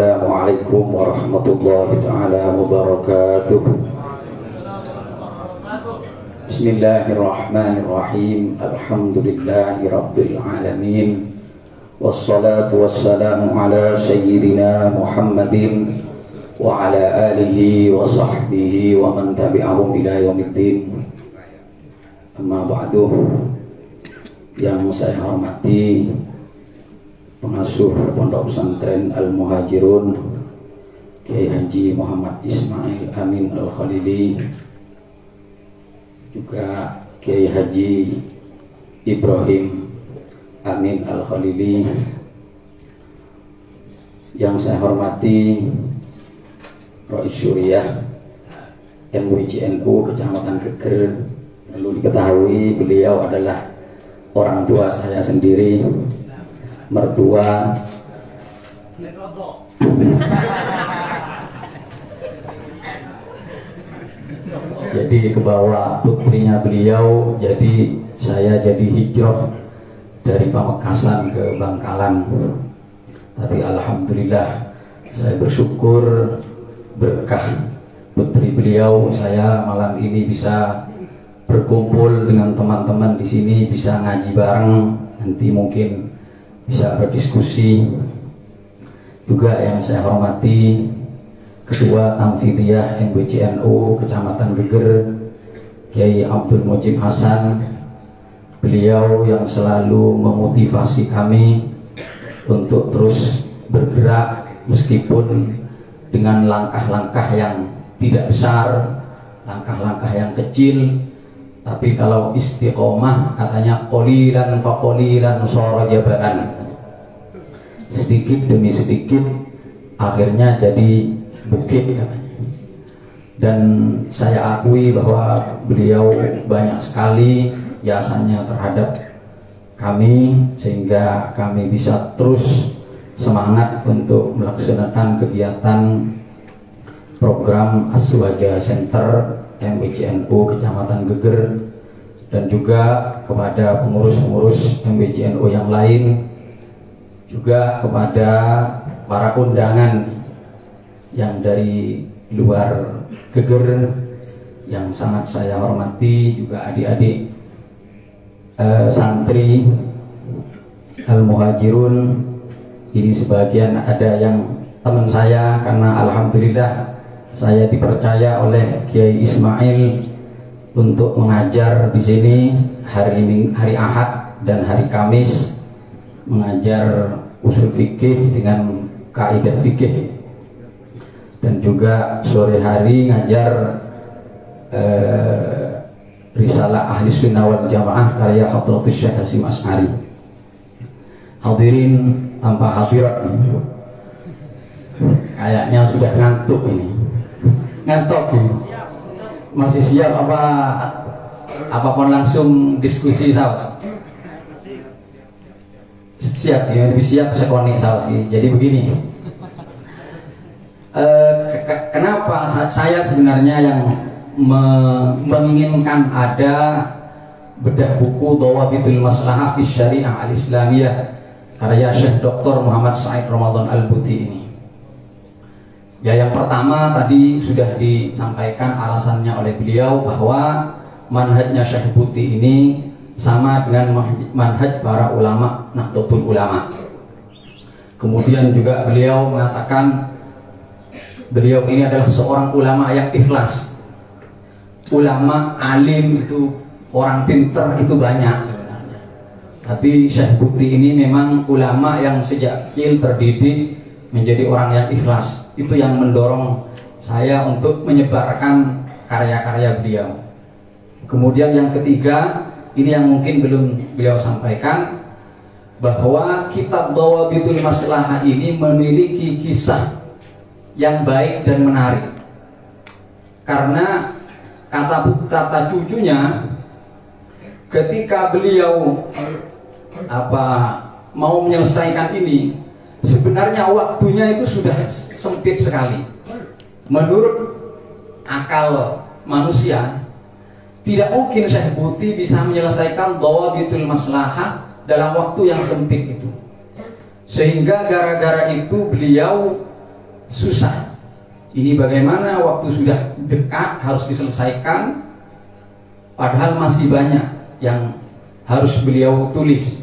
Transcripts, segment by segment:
Assalamualaikum warahmatullahi ta'ala wabarakatuh. Bismillahirrahmanirrahim. Alhamdulillahi rabbil alamin. Wassalatu wassalamu ala sayyidina Muhammadin wa ala alihi wa sahbihi wa man tabi'ahum ila yaumiddin. Amma ba'du. Yang saya hormati pengasuh Pondok Pesantren Al-Muhajirun Kiai Haji Muhammad Ismail Amin Al-Khalili, juga Kiai Haji Ibrahim Amin Al-Khalili. Yang saya hormati Rois Syuriah NWJNU Kecamatan Geger. Perlu diketahui beliau adalah orang tua saya sendiri, mertua. Jadi kebawa putrinya beliau, jadi saya jadi hijrah dari Pamekasan ke Bangkalan. Tapi alhamdulillah saya bersyukur berkah putri beliau, saya malam ini bisa berkumpul dengan teman-teman di sini, bisa ngaji bareng, nanti mungkin bisa berdiskusi. Juga yang saya hormati Ketua Tanfidiyah NWJNU Kecamatan Geger Kiai Abdul Mujib Hasan. Beliau yang selalu memotivasi kami untuk terus bergerak meskipun dengan langkah-langkah yang tidak besar, langkah-langkah yang kecil, tapi kalau istiqomah katanya qolilan fa qolilan shara jabalan. Sedikit demi sedikit akhirnya jadi bukit. Dan saya akui bahwa beliau banyak sekali jasanya terhadap kami, sehingga kami bisa terus semangat untuk melaksanakan kegiatan program Aswaja Center MWJNU Kecamatan Geger, dan juga kepada pengurus-pengurus MWJNU yang lain, juga kepada para undangan yang dari luar Geger yang sangat saya hormati, juga adik-adik santri Al-Muhajirun. Ini sebagian ada yang teman saya, karena alhamdulillah saya dipercaya oleh Kiai Ismail untuk mengajar di sini hari Ahad dan hari Kamis, mengajar usul fikih dengan kaidah fikih, dan juga sore hari ngajar Risalah Ahli Sunnah wal Jamaah karya Hadratus Syekh Hasyim Asy'ari. Hadirin tanpa hadirat, kayaknya sudah ngantuk ini. Ngantuk ini. Masih siap apapun langsung diskusi saus? Siap ya, lebih siap sekonik saus. Jadi begini, kenapa saya sebenarnya yang menginginkan ada bedah buku Dhawabitul Maslahah fi Syariah Al-Islamiyah karya Syekh Dr. Muhammad Said Ramadan Al-Buti ini. Ya, yang pertama tadi sudah disampaikan alasannya oleh beliau bahwa manhajnya Syekh Buti ini sama dengan manhaj para ulama Nahdlatul Ulama. Kemudian juga beliau mengatakan beliau ini adalah seorang ulama yang ikhlas. Ulama alim itu, orang pinter itu banyak, tapi Syekh Buti ini memang ulama yang sejak kecil terdidik menjadi orang yang ikhlas. Itu yang mendorong saya untuk menyebarkan karya-karya beliau. Kemudian yang ketiga, ini yang mungkin belum beliau sampaikan, bahwa kitab Dhawabitul Maslahah ini memiliki kisah yang baik dan menarik. Karena kata cucunya, ketika beliau mau menyelesaikan ini, sebenarnya waktunya itu sudah sempit sekali. Menurut akal manusia, tidak mungkin Syekh Buti bisa menyelesaikan Dhawabitul Maslahah dalam waktu yang sempit itu. Sehingga gara-gara itu beliau susah. Ini bagaimana waktu sudah dekat harus diselesaikan, padahal masih banyak yang harus beliau tulis.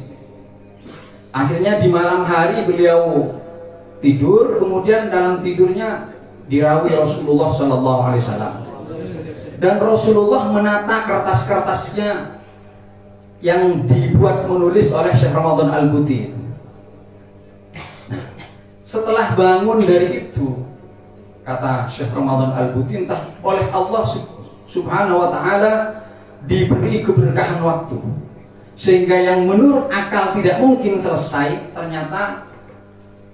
Akhirnya di malam hari beliau tidur, kemudian dalam tidurnya dirawi Rasulullah SAW. Dan Rasulullah menata kertas-kertasnya yang dibuat menulis oleh Syekh Ramadan Al-Buti. Nah, setelah bangun dari itu, kata Syekh Ramadan Al-Buti, entah oleh Allah Subhanahu wa Ta'ala diberi keberkahan waktu, sehingga yang menurut akal tidak mungkin selesai, ternyata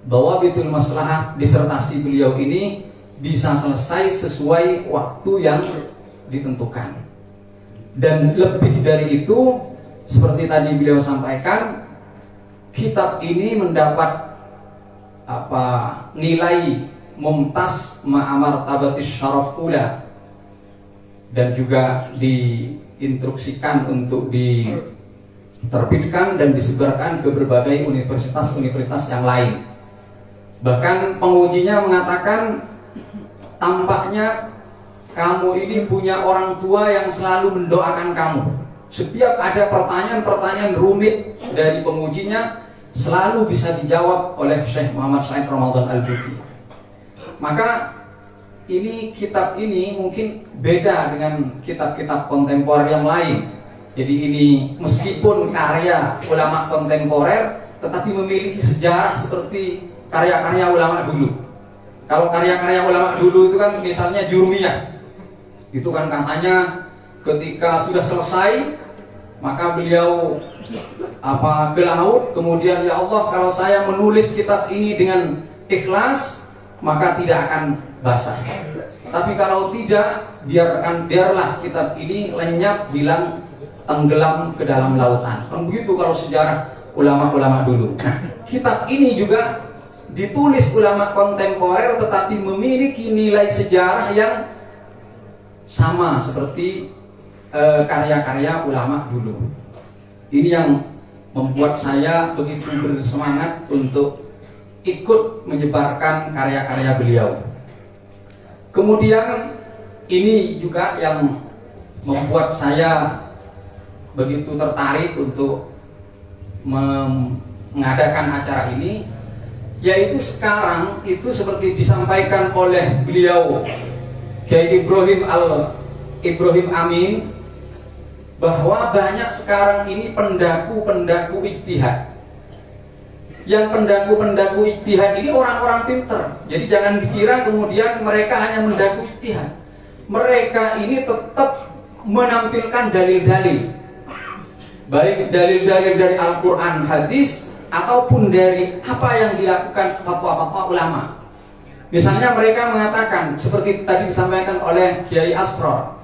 Dawabitul Maslahah disertasi beliau ini bisa selesai sesuai waktu yang ditentukan. Dan lebih dari itu, seperti tadi beliau sampaikan, kitab ini mendapat nilai mumtaz ma'amar tabatis syaraf ula, dan juga diinstruksikan untuk diterbitkan dan disebarkan ke berbagai universitas-universitas yang lain. Bahkan pengujinya mengatakan, tampaknya kamu ini punya orang tua yang selalu mendoakan kamu. Setiap ada pertanyaan-pertanyaan rumit dari pengujinya, selalu bisa dijawab oleh Syekh Muhammad Said Ramadan Al-Buti. Maka ini kitab ini mungkin beda dengan kitab-kitab kontemporer yang lain. Jadi ini meskipun karya ulama kontemporer, tetapi memiliki sejarah seperti karya-karya ulama dulu. Kalau karya-karya ulama dulu itu kan misalnya Jurmiyah, itu kan katanya ketika sudah selesai maka beliau ke laut, kemudian ya Allah, kalau saya menulis kitab ini dengan ikhlas maka tidak akan basah. Tapi kalau tidak, biarlah kitab ini lenyap, hilang, tenggelam ke dalam lautan. Kan begitu kalau sejarah ulama-ulama dulu. Nah, kitab ini juga ditulis ulama kontemporer tetapi memiliki nilai sejarah yang sama seperti karya-karya ulama dulu. Ini yang membuat saya begitu bersemangat untuk ikut menyebarkan karya-karya beliau. Kemudian ini juga yang membuat saya begitu tertarik untuk mengadakan acara ini, yaitu sekarang itu seperti disampaikan oleh beliau Kiai Ibrahim Amin, bahwa banyak sekarang ini pendaku-pendaku ijtihad. Yang pendaku-pendaku ijtihad ini orang-orang pinter. Jadi jangan dikira kemudian mereka hanya mendaku ijtihad. Mereka ini tetap menampilkan dalil-dalil, baik dalil-dalil dari Al-Quran, hadis, ataupun dari apa yang dilakukan fatwa-fatwa ulama. Misalnya mereka mengatakan, seperti tadi disampaikan oleh Kiai Asrar,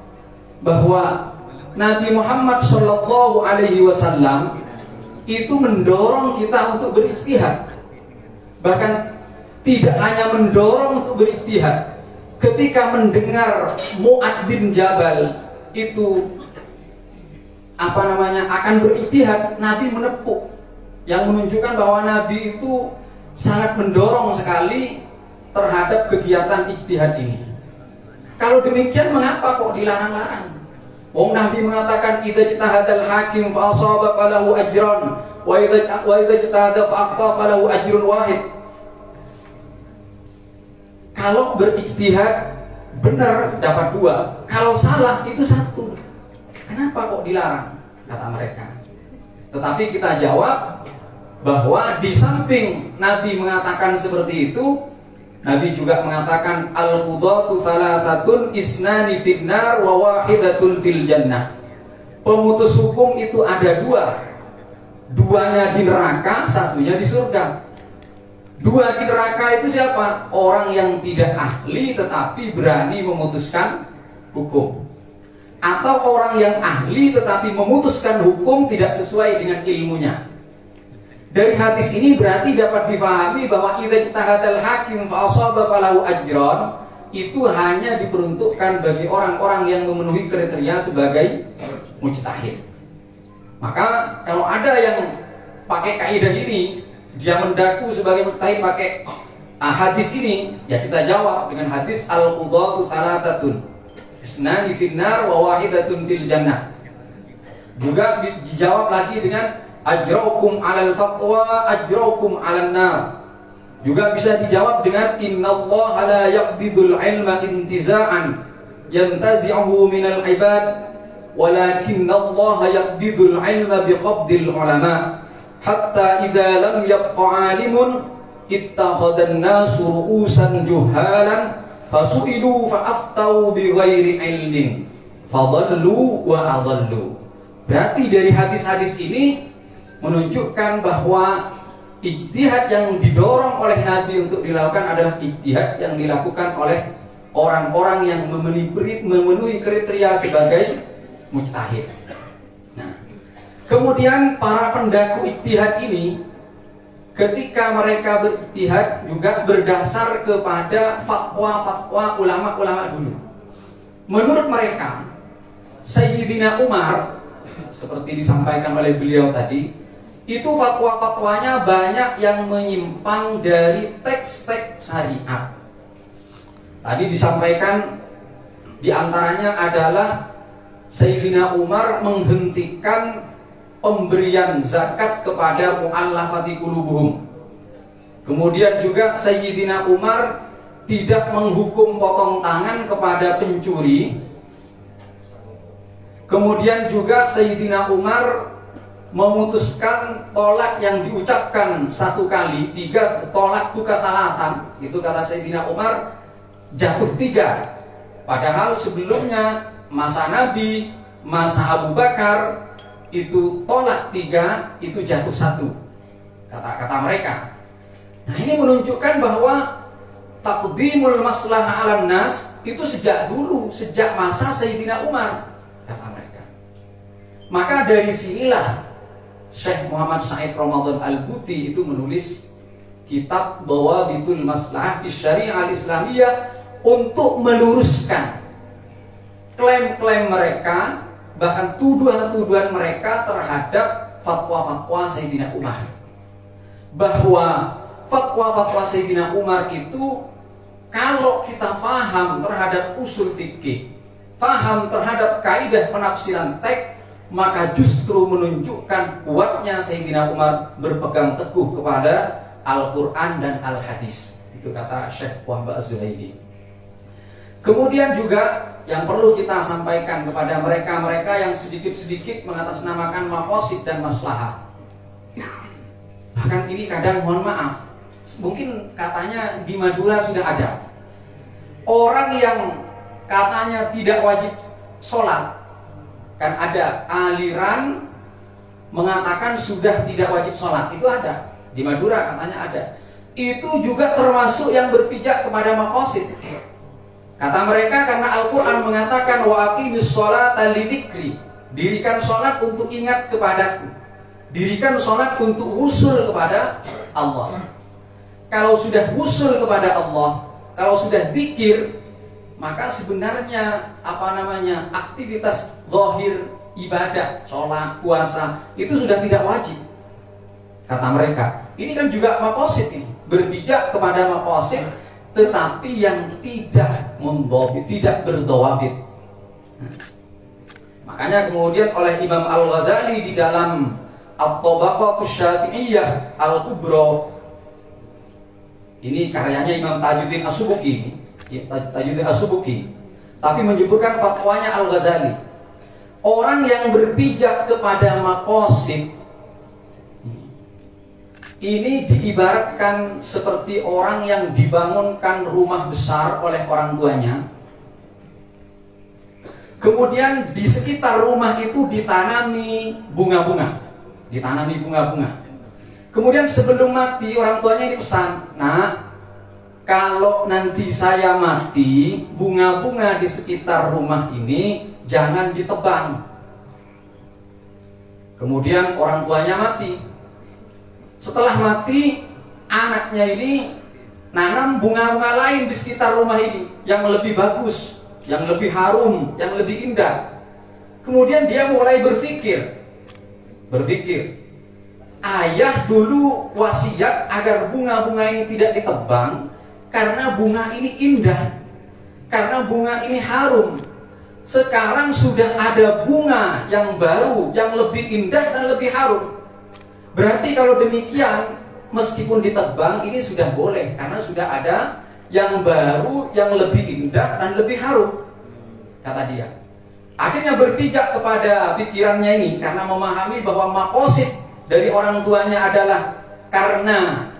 bahwa Nabi Muhammad SAW itu mendorong kita untuk berijtihad. Bahkan tidak hanya mendorong untuk berijtihad, ketika mendengar Mu'ad bin Jabal itu akan berijtihad, Nabi menepuk, yang menunjukkan bahwa Nabi itu sangat mendorong sekali terhadap kegiatan ijtihad ini. Kalau demikian, mengapa kok dilarang-larang? Wong Nabi mengatakan, idza ijtahadal hakim fa asaba falahu ajran wa idza ijtahada fa akhta falahu ajrun wahid. Kalau berijtihad benar dapat 2, kalau salah itu 1. Kenapa kok dilarang? Kata mereka. Tetapi kita jawab bahwa di samping Nabi mengatakan seperti itu, Nabi juga mengatakan al-qudatu thalathatun isnani fil nar wa wahidatun fil jannah. Pemutus hukum itu ada 2. 2-nya di neraka, 1-nya di surga. 2 di neraka itu siapa? Orang yang tidak ahli tetapi berani memutuskan hukum. Atau orang yang ahli tetapi memutuskan hukum tidak sesuai dengan ilmunya. Dari hadis ini berarti dapat difahami bahwa idza ijtahadal hakim fa asaba falahu ajran itu hanya diperuntukkan bagi orang-orang yang memenuhi kriteria sebagai mujtahid. Maka kalau ada yang pakai kaidah ini, dia mendaku sebagai mujtahid pakai Hadis ini ya kita jawab dengan hadis al-qudatu thalathatun isnani finnar wa wahidatun fil jannah. Juga dijawab lagi dengan ajraukum 'alal fatwa ajraukum 'alan nar. Juga bisa dijawab dengan innallaha la yaqbidul ilma intiza'an yantazi'uhu minal ibad walakinnallaha yaqbidul ilma biqabdil ulama hatta idza lam yabqa 'alimun ittakhadhan nasu ru'usan juhalan fasu'ilu fa'aftau bighairi ilmin fadallu wa adallu. Berarti dari hadis-hadis ini menunjukkan bahwa ijtihad yang didorong oleh Nabi untuk dilakukan adalah ijtihad yang dilakukan oleh orang-orang yang memenuhi kriteria sebagai mujtahid. Nah, kemudian para pendaku ijtihad ini ketika mereka berijtihad juga berdasar kepada fatwa-fatwa ulama-ulama dulu. Menurut mereka, Sayyidina Umar seperti disampaikan oleh beliau tadi, itu fatwa-fatwanya banyak yang menyimpang dari teks-teks syariat. Tadi disampaikan diantaranya adalah Sayyidina Umar menghentikan pemberian zakat kepada mu'allafati qulubuhum. Kemudian juga Sayyidina Umar tidak menghukum potong tangan kepada pencuri. Kemudian juga Sayyidina Umar memutuskan tolak yang diucapkan satu kali, 3 tolak itu katalatan. Itu kata Sayyidina Umar jatuh 3. Padahal sebelumnya masa Nabi, masa Abu Bakar itu tolak 3, itu jatuh 1. Kata mereka. Nah, ini menunjukkan bahwa taqdimul maslahah 'alan nas itu sejak dulu, sejak masa Sayyidina Umar, kata mereka. Maka dari sinilah Syekh Muhammad Said Ramadan Al-Buti itu menulis kitab Dawabitul Maslahah fi Syariah Al-Islamiyah untuk meluruskan klaim-klaim mereka, bahkan tuduhan-tuduhan mereka terhadap fatwa-fatwa Sayyidina Umar. Bahwa fatwa-fatwa Sayyidina Umar itu kalau kita faham terhadap usul fikih, faham terhadap kaidah penafsiran teks, maka justru menunjukkan kuatnya Sayyidina Umar berpegang teguh kepada Al-Quran dan Al-Hadis. Itu kata Syekh Wahbah Az-Zuhaili. Kemudian juga yang perlu kita sampaikan kepada mereka-mereka yang sedikit-sedikit mengatasnamakan maqasid dan maslahah. Bahkan ini kadang mohon maaf, mungkin katanya di Madura sudah ada orang yang katanya tidak wajib sholat. Kan ada aliran mengatakan sudah tidak wajib sholat. Itu ada, di Madura katanya ada. Itu juga termasuk yang berpijak kepada maqasid. Kata mereka karena Al-Quran mengatakan wa aqimis sholata lidzikri, dirikan sholat untuk ingat kepadaku, dirikan sholat untuk wusul kepada Allah. Kalau sudah wusul kepada Allah, kalau sudah zikir, maka sebenarnya aktivitas zahir ibadah, sholat, puasa itu sudah tidak wajib. Kata mereka, ini kan juga maqasid ini, berpijak kepada maqasid tetapi yang tidak mendhabit, tidak berdhawabit. Makanya kemudian oleh Imam Al-Ghazali di dalam At-Tabaqatus Syafi'iyah Al-Kubra, ini karyanya Imam Tajuddin As-Subuki, tapi menyebutkan fatwanya Al-Ghazali. Orang yang berpijak kepada maqasid ini diibaratkan seperti orang yang dibangunkan rumah besar oleh orang tuanya. Kemudian di sekitar rumah itu ditanami bunga-bunga. Kemudian sebelum mati orang tuanya ini pesan, "Nak, kalau nanti saya mati, bunga-bunga di sekitar rumah ini jangan ditebang." Kemudian orang tuanya mati. Setelah mati, anaknya ini nanam bunga-bunga lain di sekitar rumah ini yang lebih bagus, yang lebih harum, yang lebih indah. Kemudian dia mulai berpikir, ayah dulu wasiat agar bunga-bunga ini tidak ditebang karena bunga ini indah, karena bunga ini harum. Sekarang sudah ada bunga yang baru, yang lebih indah dan lebih harum. Berarti kalau demikian, meskipun ditebang ini sudah boleh, karena sudah ada yang baru, yang lebih indah dan lebih harum, kata dia. Akhirnya berpijak kepada pikirannya ini, karena memahami bahwa makosid dari orang tuanya adalah karena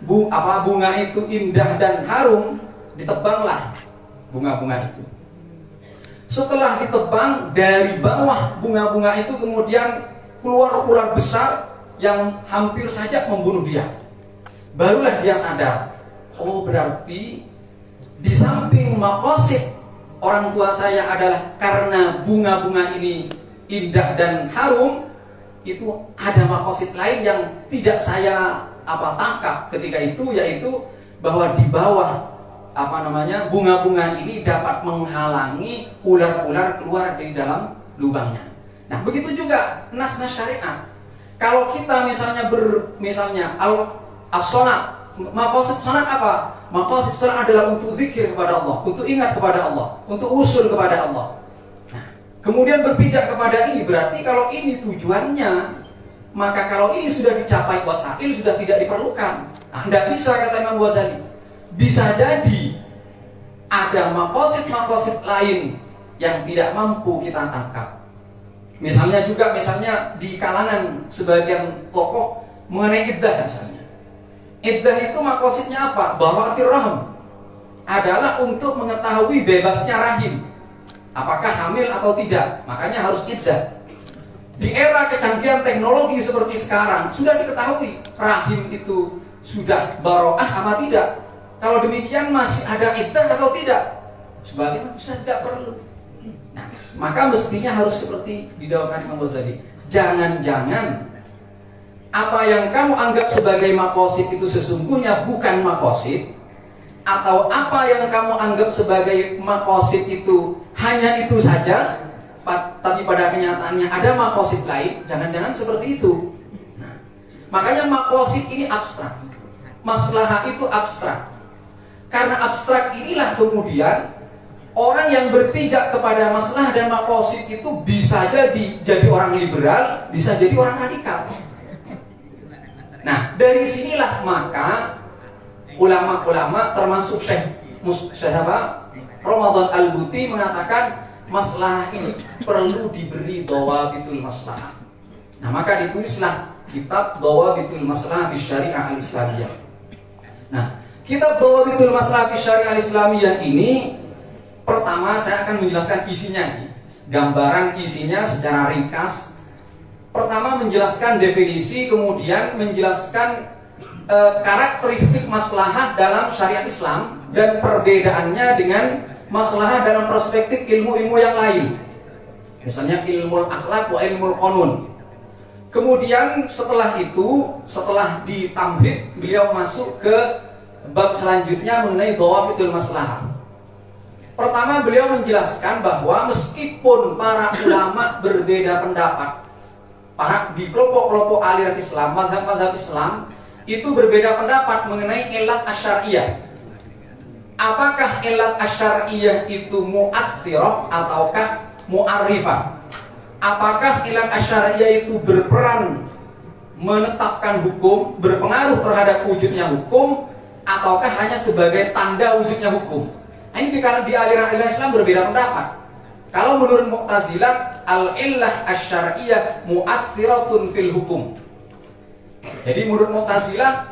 bunga itu indah dan harum, ditebanglah bunga-bunga itu. Setelah ditebang, dari bawah bunga-bunga itu kemudian keluar ular besar yang hampir saja membunuh dia. Barulah dia sadar, oh berarti di samping makosid orang tua saya adalah karena bunga-bunga ini indah dan harum, itu ada makosid lain yang tidak saya tangkap ketika itu, yaitu bahwa di bawah bunga-bunga ini dapat menghalangi ular-ular keluar dari dalam lubangnya. Nah, begitu juga nas-nas syariat. Kalau kita misalnya as-salat, maqasid salat apa? Maqasid salat adalah untuk zikir kepada Allah, untuk ingat kepada Allah, untuk usul kepada Allah. Nah, kemudian berpijak kepada ini, berarti kalau ini tujuannya, maka kalau ini sudah dicapai wasail, sudah tidak diperlukan. Nah, tidak bisa, kata Imam Ghazali. Bisa jadi ada maqasid lain yang tidak mampu kita tangkap. Misalnya di kalangan sebagian tokoh mengenai iddah misalnya. Iddah itu maqasidnya apa? Bara'atir rahim. Adalah untuk mengetahui bebasnya rahim. Apakah hamil atau tidak? Makanya harus iddah. Di era kecanggihan teknologi seperti sekarang sudah diketahui rahim itu sudah bara'ah apa tidak. Kalau demikian masih ada iddah atau tidak? Sebagaimana sudah tidak perlu. Nah, maka mestinya harus seperti didakwakan Imam Ghazali. Jangan-jangan apa yang kamu anggap sebagai maqasid itu sesungguhnya bukan maqasid, atau apa yang kamu anggap sebagai maqasid itu hanya itu saja, tapi pada kenyataannya ada maqasid lain. Jangan-jangan seperti itu. Nah, makanya maqasid ini abstrak, maslahah itu abstrak. Karena abstrak inilah kemudian orang yang berpijak kepada maslahah dan maqasid itu bisa jadi orang liberal, bisa jadi orang radikal. Nah, dari sinilah maka ulama-ulama termasuk Syekh Ramadan Al-Buti mengatakan maslahah ini perlu diberi dawabitul maslahah. Nah, maka ditulislah kitab Dawabitul Maslahah fi Syariah Al-Islamiyah. Nah, kitab Dawabitul Maslahah fi Syariah Al-Islamiyah ini pertama saya akan menjelaskan isinya, gambaran isinya secara ringkas. Pertama menjelaskan definisi, kemudian menjelaskan karakteristik maslahah dalam syariat Islam dan perbedaannya dengan maslahah dalam perspektif ilmu-ilmu yang lain. Misalnya ilmu akhlak wa ilmu qanun. Kemudian setelah itu, setelah ditamhid, beliau masuk ke bab selanjutnya mengenai dawabitul maslahah. Pertama beliau menjelaskan bahwa meskipun para ulama berbeda pendapat, di kelompok-kelompok aliran Islam, mazhab-mazhab Islam itu berbeda pendapat mengenai ilat asyariyah. Apakah ilat asyariyah itu mu'athirah ataukah mu'arrifah? Apakah ilat asyariyah itu berperan menetapkan hukum, berpengaruh terhadap wujudnya hukum, ataukah hanya sebagai tanda wujudnya hukum? Ini di aliran Islam berbeda pendapat. Kalau menurut Mu'tazilah, al-illah asyariyah mu'athiratun fil hukum. Jadi menurut Mu'tazilah,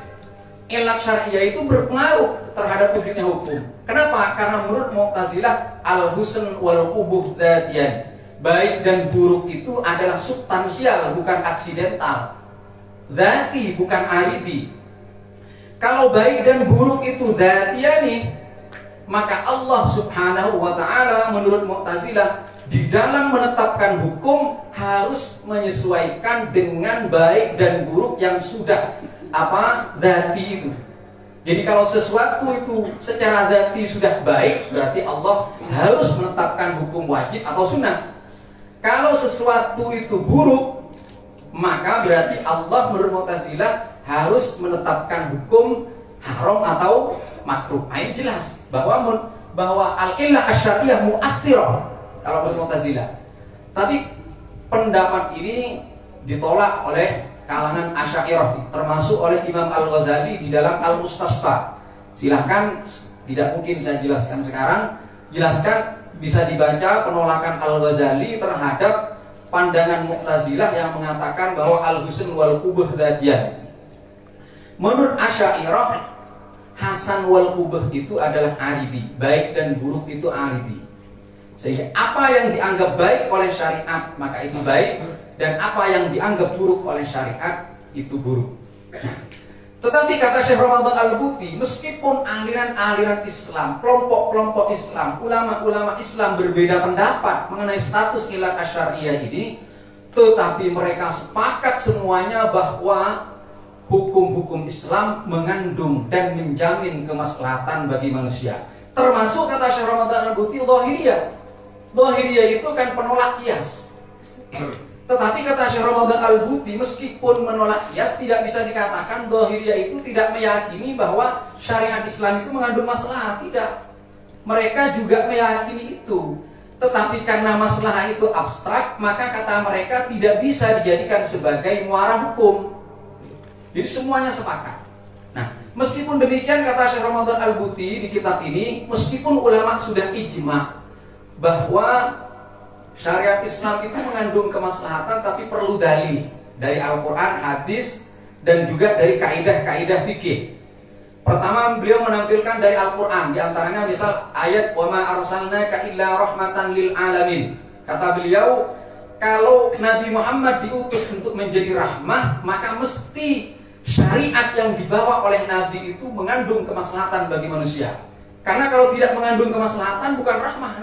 illah syariah itu berpengaruh terhadap wujudnya hukum. Kenapa? Karena menurut Mu'tazilah, al-husn wal qubuh dzatiyan. Baik dan buruk itu adalah substansial, bukan aksidental. Dzati, bukan aridi. Kalau baik dan buruk itu dzatiyani, maka Allah Subhanahu wa ta'ala menurut Mu'tazilah di dalam menetapkan hukum harus menyesuaikan dengan baik dan buruk yang sudah dzati itu. Jadi kalau sesuatu itu secara dzati sudah baik, berarti Allah harus menetapkan hukum wajib atau sunnah. Kalau sesuatu itu buruk, maka berarti Allah menurut Mu'tazilah harus menetapkan hukum haram atau makruh. Ini jelas bahwa al-illah asy-syar'iyyah mu'athirah kalau menurut Mu'tazilah. Tapi pendapat ini ditolak oleh kalangan Asy'ariyah, termasuk oleh Imam Al-Ghazali di dalam Al-Mustasfa. Silahkan, tidak mungkin saya jelaskan sekarang. Jelaskan, bisa dibaca penolakan Al-Ghazali terhadap pandangan Mu'tazilah yang mengatakan bahwa al-husn wal qubh dzatiyah. Menurut Asy'ariyah, hasan wal qubh itu adalah aridi, baik dan buruk itu aridi. Sehingga apa yang dianggap baik oleh syariat maka itu baik, dan apa yang dianggap buruk oleh syariat itu buruk. Tetapi kata Syekh Ramadan Al-Buti, meskipun aliran-aliran Islam, kelompok-kelompok Islam, ulama-ulama Islam berbeda pendapat mengenai status ilal asy'ariyah ini, tetapi mereka sepakat semuanya bahwa hukum-hukum Islam mengandung dan menjamin kemaslahatan bagi manusia. Termasuk kata Syekh Ramadan Al-Buti, zahiriyah. Zahiriyah itu kan penolak qiyas. Tetapi kata Syekh Ramadan Al-Buti, meskipun menolak qiyas, tidak bisa dikatakan zahiriyah itu tidak meyakini bahwa syariat Islam itu mengandung maslahat. Tidak. Mereka juga meyakini itu. Tetapi karena masalah itu abstrak, maka kata mereka tidak bisa dijadikan sebagai muara hukum. Jadi semuanya sepakat. Nah, meskipun demikian kata Syekh Ramadan Al-Buti di kitab ini, meskipun ulama sudah ijma bahwa syariat Islam itu mengandung kemaslahatan, tapi perlu dalil dari Al-Quran, hadis, dan juga dari kaidah-kaidah fikih. Pertama, beliau menampilkan dari Al-Quran, diantaranya misal ayat wa ma arsalnaka illa rahmatan lil alamin. Kata beliau, kalau Nabi Muhammad diutus untuk menjadi rahmah, maka mesti syariat yang dibawa oleh Nabi itu mengandung kemaslahatan bagi manusia. Karena kalau tidak mengandung kemaslahatan bukan rahmah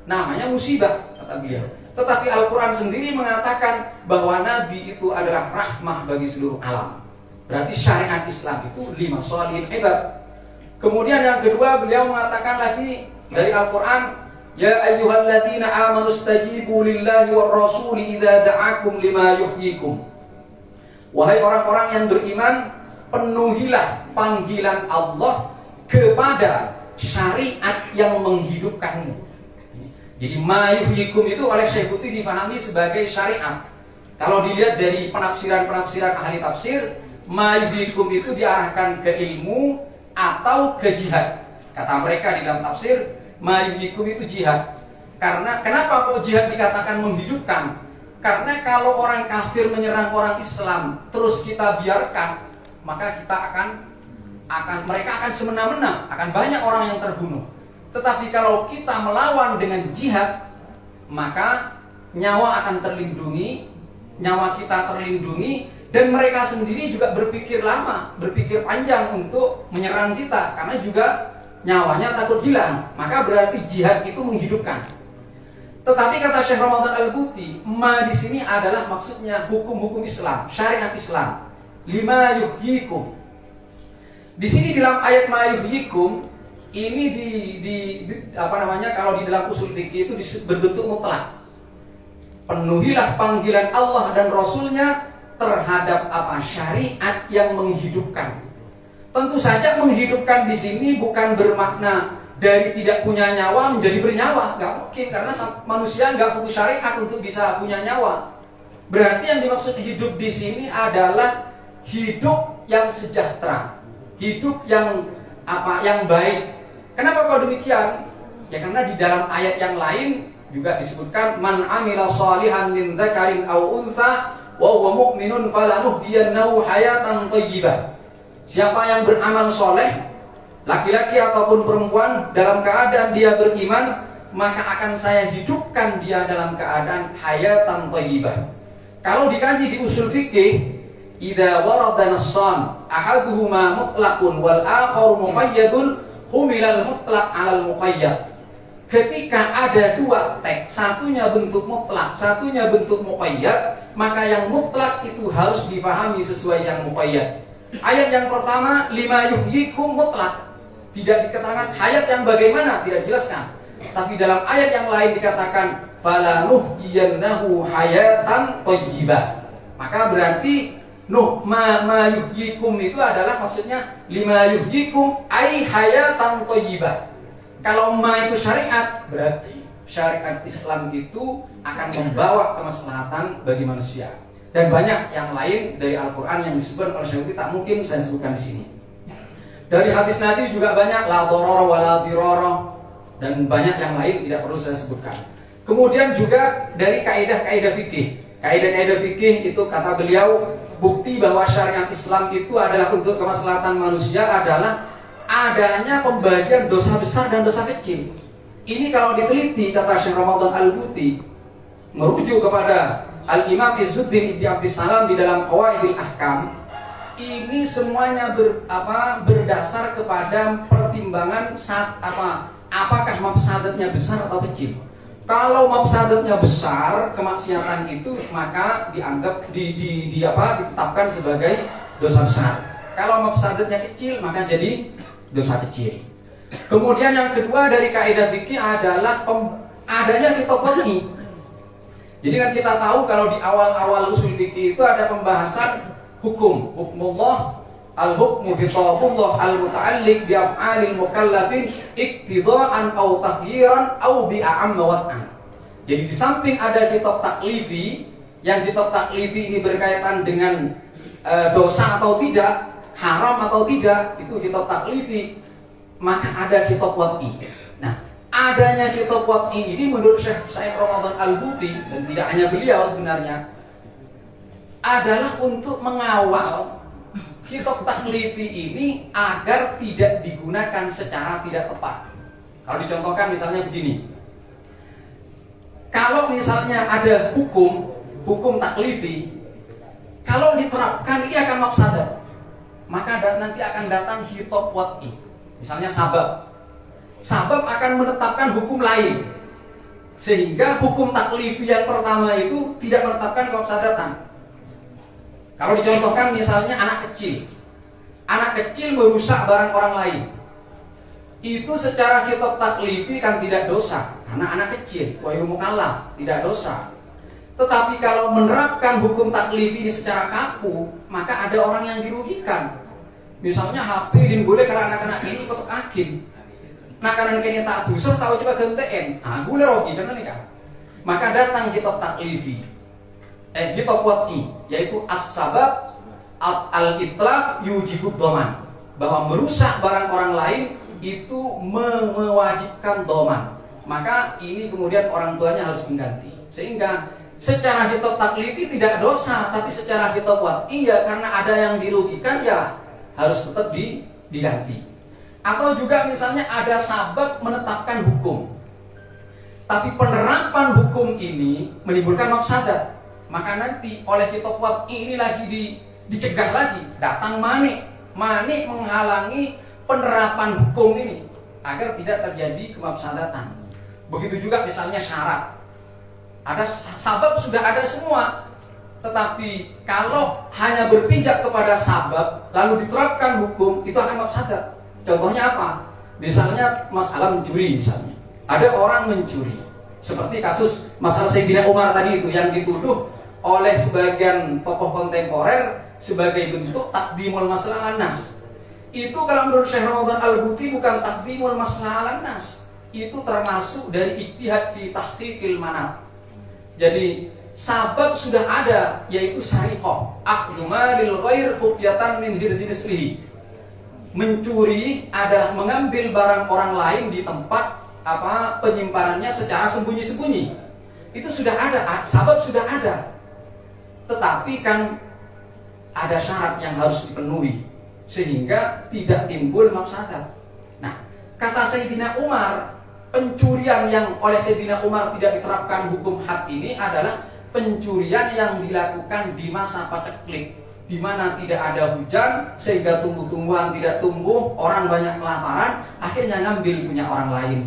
namanya musibah, kata beliau. Tetapi Al-Quran sendiri mengatakan bahwa Nabi itu adalah rahmah bagi seluruh alam. Berarti syariat Islam itu lima sholihil ibad. Kemudian yang kedua, beliau mengatakan lagi dari Al-Quran, ya ayyuhalladzina amanu stajibu lillahi war rasuli idza da'akum lima yuhyikum. Wahai orang-orang yang beriman, penuhilah panggilan Allah kepada syariat yang menghidupkanmu. Jadi ma yuhyikum itu oleh Syekh Buti difahami sebagai syariat. Kalau dilihat dari penafsiran-penafsiran ahli tafsir, ma yuhyikum itu diarahkan ke ilmu atau ke jihad. Kata mereka di dalam tafsir, ma yuhyikum itu jihad. Karena kenapa kok jihad dikatakan menghidupkan? Karena kalau orang kafir menyerang orang Islam terus kita biarkan, maka kita mereka akan semena-mena, akan banyak orang yang terbunuh. Tetapi kalau kita melawan dengan jihad, maka nyawa akan terlindungi, nyawa kita terlindungi, dan mereka sendiri juga berpikir lama, berpikir panjang untuk menyerang kita, karena juga nyawanya takut hilang. Maka berarti jihad itu menghidupkan. Tetapi kata Syekh Ramadan Al-Buti, ma di sini adalah maksudnya hukum-hukum Islam, syariat Islam. Lima yuhyikum. Di sini dalam ayat ma yuhyikum ini kalau di dalam usul fikih itu berbentuk mutlak. Penuhilah panggilan Allah dan Rasulnya terhadap apa? Syariat yang menghidupkan. Tentu saja menghidupkan di sini bukan bermakna dari tidak punya nyawa menjadi bernyawa. Gak mungkin, karena manusia gak butuh syariat untuk bisa punya nyawa. Berarti yang dimaksud hidup di sini adalah hidup yang sejahtera, hidup yang baik. Kenapa kok demikian? Ya karena di dalam ayat yang lain juga disebutkan man amila shalihan min dzakarin aw untha wa huwa mu'minun falanuhyiyannahu hayatan thayyibah. Siapa yang beramal soleh, laki-laki ataupun perempuan, dalam keadaan dia beriman, maka akan saya hidupkan dia dalam keadaan hayatan thayyibah. Kalau dikaji di usul fikih, idza warada nassan ahaduhuma mutlaqun wal akharu muqayyadun humilal mutlaq 'alal muqayyad. Ketika ada dua teks, satunya bentuk mutlak, satunya bentuk muqayyad, maka yang mutlak itu harus difahami sesuai yang muqayyad. Ayat yang pertama, lima yuhyikum mutlak. Tidak dikatakan hayat yang bagaimana, tidak dijelaskan. Tapi dalam ayat yang lain dikatakan falanuhyiyannahu hayatan thayyibah. Maka berarti ma yuhyikum itu adalah maksudnya lima yuhyikum ai hayatan thayyibah. Kalau ma itu syariat, berarti syariat Islam itu akan membawa kemaslahatan bagi manusia. Dan banyak yang lain dari Al-Qur'an yang disebut oleh Syekh tak mungkin saya sebutkan di sini. Dari hadis Nabi juga banyak la dharara wa la dirara dan banyak yang lain tidak perlu saya sebutkan. Kemudian juga dari kaidah-kaidah fikih. Kaidah-kaidah fikih itu kata beliau bukti bahwa syariat Islam itu adalah untuk kemaslahatan manusia adalah adanya pembagian dosa besar dan dosa kecil. Ini kalau diteliti kata Syekh Ramadan Al-Buti merujuk kepada Al-Imam Izzuddin Ibn Abdissalam di dalam Qawaidil Ahkam, ini semuanya berdasar kepada pertimbangan apakah mafsadatnya besar atau kecil. Kalau mafsadatnya besar, kemaksiatan itu maka dianggap ditetapkan sebagai dosa besar. Kalau mafsadatnya kecil maka jadi dosa kecil. Kemudian yang kedua dari kaidah fikih adalah adanya khitab wad'i. Jadi kan kita tahu kalau di awal-awal usul fikih itu ada pembahasan hukumullah, al-hukmu khitabullah al-muta'alliq bi af'alil mukallafin iktidaan aw takhyiran aw bi a'amma wad'an. Jadi di samping ada kitab taklifi, yang kitab taklifi ini berkaitan dengan dosa atau tidak, haram atau tidak, itu kitab taklifi, maka ada kitab wad'i. Nah, adanya kitab wad'i ini menurut Syekh Said Ramadan Al-Buti, dan tidak hanya beliau sebenarnya, adalah untuk mengawal kitab taklifi ini agar tidak digunakan secara tidak tepat. Kalau dicontohkan misalnya begini, kalau misalnya ada hukum taklifi, kalau diterapkan ini akan mafsadat, maka nanti akan datang khitab wad'i. Misalnya sabab akan menetapkan hukum lain, sehingga hukum taklifi yang pertama itu tidak menetapkan kemafsadatan. Kalau dicontohkan misalnya anak kecil merusak barang orang lain, itu secara khitab taklifi kan tidak dosa, karena anak kecil, wahyu mukallaf, tidak dosa. Tetapi kalau menerapkan hukum taklifi ini secara kaku, maka ada orang yang dirugikan. Misalnya HP din boleh kalau anak-anak ini kotak akin, nakanan kini tak dusur tahu coba genteen, boleh rugi kan ini kan. Maka datang khitab taklifi, khitab wad'i, yaitu as-sabab al-itlaf yujibud dhaman, bahwa merusak barang orang lain itu mewajibkan dhaman. Maka ini kemudian orang tuanya harus mengganti. Sehingga secara khitab taklifi tidak dosa, tapi secara khitab wad'i ya karena ada yang dirugikan ya harus tetap diganti. Atau juga misalnya ada sabab menetapkan hukum, tapi penerapan hukum ini menimbulkan mafsadat, maka nanti oleh khitab wad'i ini lagi dicegah lagi, datang manik menghalangi penerapan hukum ini agar tidak terjadi kemafsadatan. Begitu juga misalnya syarat, ada sabab sudah ada semua, tetapi kalau hanya berpijak kepada sabab lalu diterapkan hukum, itu akan mafsadat. Contohnya apa? Misalnya masalah mencuri misalnya. Ada orang mencuri. Seperti kasus masalah Sayyidina Umar tadi itu yang dituduh oleh sebagian tokoh kontemporer sebagai bentuk takdimul maslalah nas. Itu kalau menurut Syekh Ramadan Al-Buti bukan takdimul maslalah nas. Itu termasuk dari ijtihad fi tahqiqil manat. Jadi sabab sudah ada, yaitu sariqah, akhdhu malil ghair khufyatan min hirzin islihi. Mencuri adalah mengambil barang orang lain di tempat penyimpanannya secara sembunyi-sembunyi. Itu sudah ada, sabab sudah ada. Tetapi kan ada syarat yang harus dipenuhi sehingga tidak timbul mafsadat. Nah, kata Sayyidina Umar, pencurian yang oleh Sayyidina Umar tidak diterapkan hukum had ini adalah pencurian yang dilakukan di masa paceklik, di mana tidak ada hujan sehingga tumbuh-tumbuhan tidak tumbuh, orang banyak kelaparan, akhirnya ngambil punya orang lain.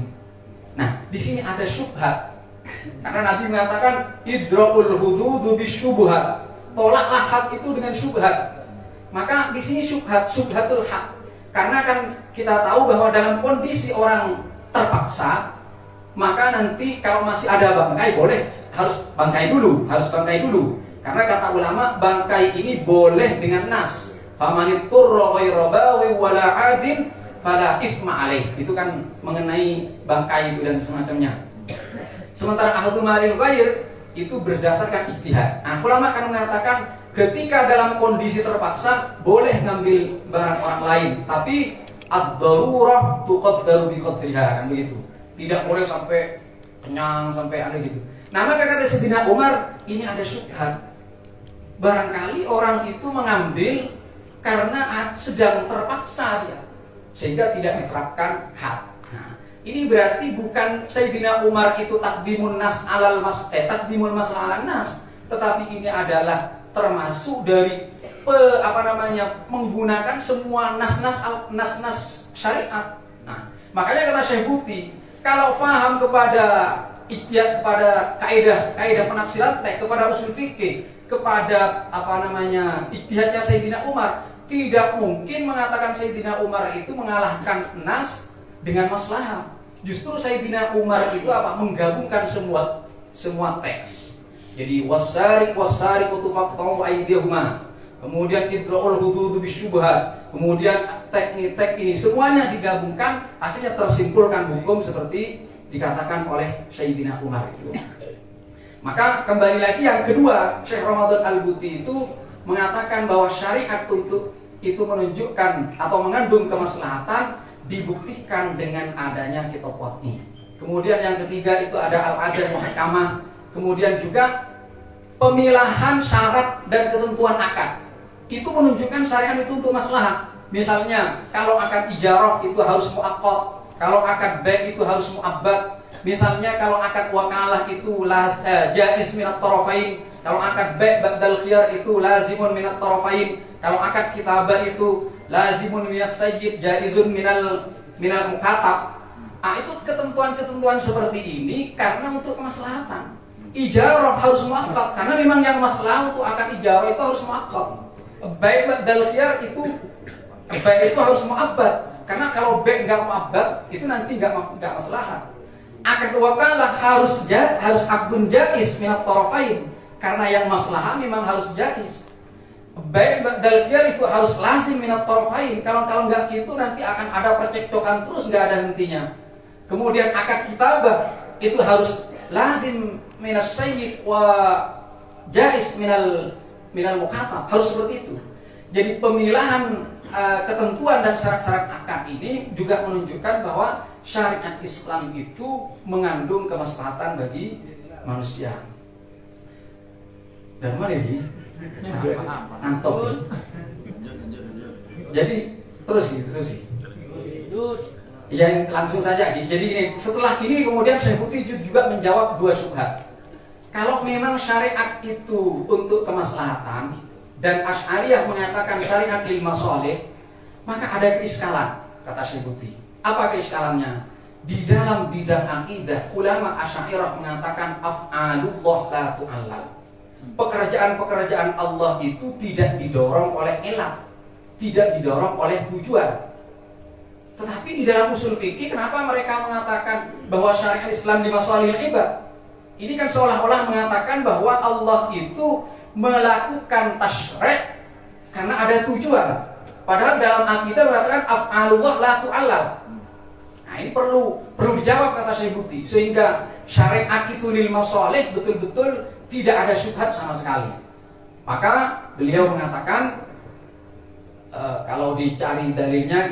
Nah, di sini ada syubhat. Karena Nabi mengatakan idra'ul hududu bisyubhat. Tolaklah had itu dengan syubhat. Maka di sini syubhatul haq. Karena kan kita tahu bahwa dalam kondisi orang terpaksa, maka nanti kalau masih ada bangkai boleh harus bangkai dulu. Karena kata ulama, bangkai ini boleh dengan nas. Famanitturra ghairu baghin wala 'adin fala itsma alaih. Itu kan mengenai bangkai itu dan semacamnya. Sementara akhdhu malil ghair itu berdasarkan ijtihad. Nah, ulama kan mengatakan ketika dalam kondisi terpaksa boleh ngambil barang orang lain, tapi ad-darurah tuqaddaru biqadriha, kan begitu. Tidak boleh sampai kenyang, sampai aneh gitu. Nah, maka kata Sayyidina Umar, ini ada syubhat. Barangkali orang itu mengambil karena sedang terpaksa dia, sehingga tidak diterapkan had. Nah, ini berarti bukan Sayyidina Umar itu takdimul nas alal mas takdimul masalah alal nas, tetapi ini adalah termasuk dari menggunakan semua nas-nas syariat. Nah, makanya kata Syekh Buti, kalau faham kepada ijtihad, kepada kaidah penafsiran teks, kepada usul fikih, kepada ijtihadnya Sayyidina Umar, tidak mungkin mengatakan Sayyidina Umar itu mengalahkan nas dengan maslahah. Justru Sayyidina Umar itu menggabungkan semua teks. Jadi wasariqu tufaqtu aydihuma, kemudian idra'ul hudud bisyubhat, kemudian tek ini semuanya digabungkan, akhirnya tersimpulkan hukum seperti dikatakan oleh Sayyidina Umar itu. Maka kembali lagi yang kedua, Syekh Ramadan Al-Buti itu mengatakan bahwa syariat untuk itu menunjukkan atau mengandung kemaslahatan dibuktikan dengan adanya kitab watni. Kemudian yang ketiga itu ada al-adad muhkamah. Kemudian juga pemilahan syarat dan ketentuan akad. Itu menunjukkan syariat itu untuk maslahat. Misalnya kalau akad ijarah itu harus muaqqad, kalau akad bai' itu harus muabbad. Misalnya kalau akad wakalah itu jaiz minat tarafain, kalau akad bai' ba'dal khiyar itu lazimun minat tarafain, kalau akad kitabah itu lazimun minas sayyid jaizun minal muqatab. Itu ketentuan-ketentuan seperti ini karena untuk kemaslahatan. Ijarah harus muaqqad karena memang yang masalah untuk akad ijarah itu harus muaqqad. Bai' ba'dal khiyar itu harus muabbad karena kalau bai' enggak muabbad itu nanti enggak maslahat. Akad wakalah harus akdun jaiz minat tarafain karena yang maslahah memang harus jaiz. Bai' ba'dal khiyar itu harus lazim minat tarafain. Kalau enggak gitu nanti akan ada percekcokan terus, enggak ada hentinya. Kemudian akad kitabah itu harus lazim minas sayyid wa jaiz minal muqatab, harus seperti itu. Jadi pemilahan ketentuan dan syarat-syarat akad ini juga menunjukkan bahwa syariat Islam itu mengandung kemaslahatan bagi manusia. Dan mana ini? Antok. Jadi terus. Yang langsung saja. Jadi ini setelah ini kemudian Syekh Buti juga menjawab dua syubhat. Kalau memang syariat itu untuk kemaslahatan dan Asy'ariyah mengatakan syariat lil masalih, maka ada keiskalan, kata Syekh Buti. Apa keiskalannya? Di dalam bidang akidah, ulama Asy'ariyah mengatakan af'alullah la tu'allal. Pekerjaan-pekerjaan Allah itu tidak didorong oleh ilah, tidak didorong oleh tujuan. Tetapi di dalam usul fikih, kenapa mereka mengatakan bahwa syariat Islam di masalihil ibad? Ini kan seolah-olah mengatakan bahwa Allah itu melakukan tasyri' karena ada tujuan. Padahal dalam akidah mengatakan af'alullah la tu'allal. Nah, ini perlu dijawab, kata Syekh Buti, sehingga syariat itu lil masalih betul-betul tidak ada syubhat sama sekali. Maka beliau mengatakan kalau dicari dalilnya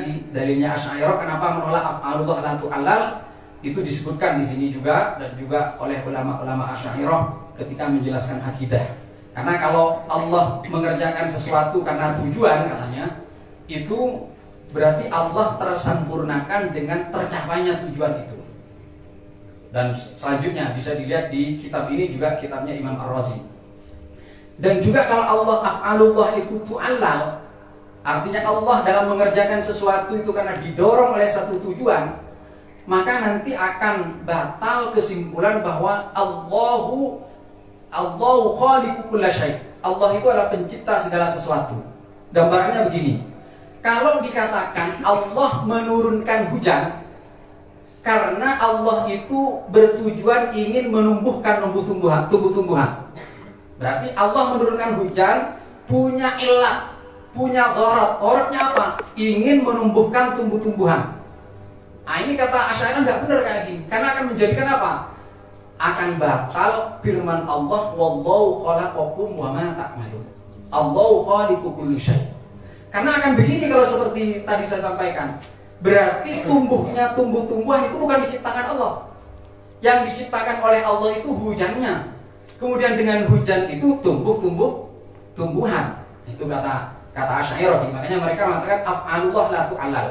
Asy'ariyah kenapa menolak af'alullah la tu'allal, itu disebutkan di sini juga dan juga oleh ulama-ulama Asy'ariyah ketika menjelaskan akidah. Karena kalau Allah mengerjakan sesuatu karena tujuan, katanya, itu berarti Allah tersempurnakan dengan tercapainya tujuan itu. Dan selanjutnya bisa dilihat di kitab ini juga, kitabnya Imam Ar-Razi. Dan juga kalau Allah af'alullah itu tu'allal, artinya Allah dalam mengerjakan sesuatu itu karena didorong oleh satu tujuan, maka nanti akan batal kesimpulan bahwa Allahu khaliqu kulla syai'. Allah itu adalah pencipta segala sesuatu. Gambarannya begini. Kalau dikatakan Allah menurunkan hujan karena Allah itu bertujuan ingin menumbuhkan tumbuh-tumbuhan. Berarti Allah menurunkan hujan punya ilat, punya gharat. Gharatnya apa? Ingin menumbuhkan tumbuh-tumbuhan. Nah ini kata Asy'ariyah nggak benar kayak gini, karena akan menjadikan apa? Akan batal firman Allah, wallahu khalaqakum wa ma ta'malun. Allahu khaliqu kulli syai'. Karena akan begini kalau seperti tadi saya sampaikan. Berarti tumbuhnya tumbuh-tumbuhan itu bukan diciptakan Allah. Yang diciptakan oleh Allah itu hujannya. Kemudian dengan hujan itu tumbuh-tumbuhan. Itu kata Asy'ariyah. Makanya mereka mengatakan af'alullah la tu'allal.